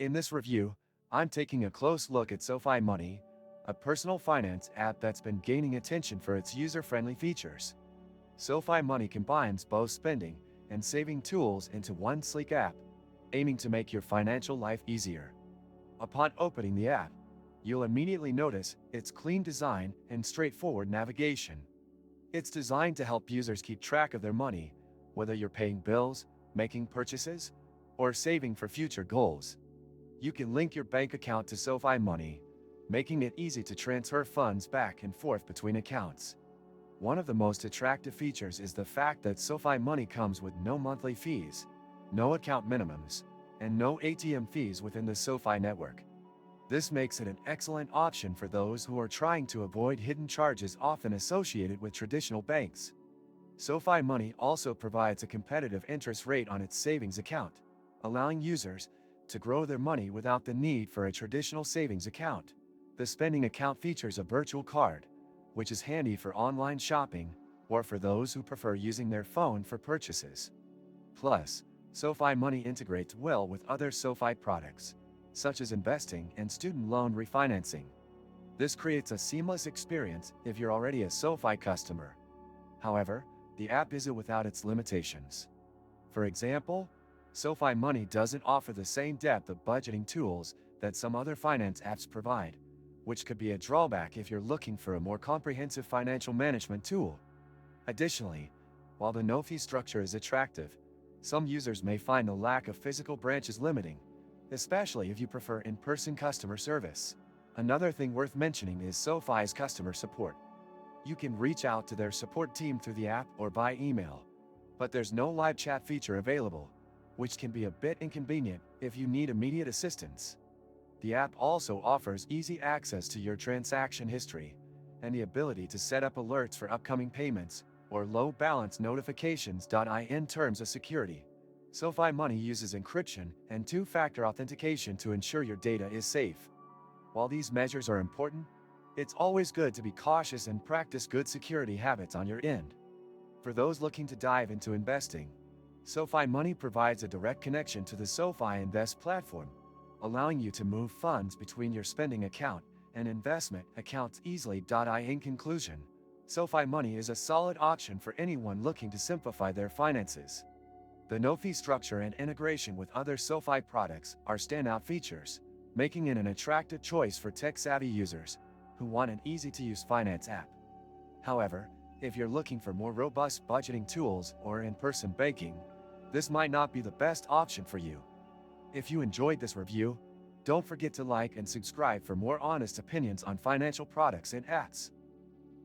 In this review, I'm taking a close look at SoFi Money, a personal finance app that's been gaining attention for its user-friendly features. SoFi Money combines both spending and saving tools into one sleek app, aiming to make your financial life easier. Upon opening the app, you'll immediately notice its clean design and straightforward navigation. It's designed to help users keep track of their money, whether you're paying bills, making purchases, or saving for future goals. You can link your bank account to SoFi Money, making it easy to transfer funds back and forth between accounts. One of the most attractive features is the fact that SoFi Money comes with no monthly fees, no account minimums, and no ATM fees within the SoFi network. This makes it an excellent option for those who are trying to avoid hidden charges often associated with traditional banks. SoFi Money also provides a competitive interest rate on its savings account, allowing users to grow their money without the need for a traditional savings account. The spending account features a virtual card, which is handy for online shopping or for those who prefer using their phone for purchases. Plus, SoFi Money integrates well with other SoFi products, such as investing and student loan refinancing. This creates a seamless experience if you're already a SoFi customer. However, the app isn't without its limitations. For example, SoFi Money doesn't offer the same depth of budgeting tools that some other finance apps provide, which could be a drawback if you're looking for a more comprehensive financial management tool. Additionally, while the no-fee structure is attractive, some users may find the lack of physical branches limiting, especially if you prefer in-person customer service. Another thing worth mentioning is SoFi's customer support. You can reach out to their support team through the app or by email, but there's no live chat feature available, which can be a bit inconvenient if you need immediate assistance. The app also offers easy access to your transaction history and the ability to set up alerts for upcoming payments or low balance notifications. In terms of security, SoFi Money uses encryption and two-factor authentication to ensure your data is safe. While these measures are important, it's always good to be cautious and practice good security habits on your end. For those looking to dive into investing, SoFi Money provides a direct connection to the SoFi Invest platform, allowing you to move funds between your spending account and investment accounts easily. In conclusion, SoFi Money is a solid option for anyone looking to simplify their finances. The no-fee structure and integration with other SoFi products are standout features, making it an attractive choice for tech-savvy users who want an easy-to-use finance app. However, if you're looking for more robust budgeting tools or in-person banking, this might not be the best option for you. If you enjoyed this review, don't forget to like and subscribe for more honest opinions on financial products and apps.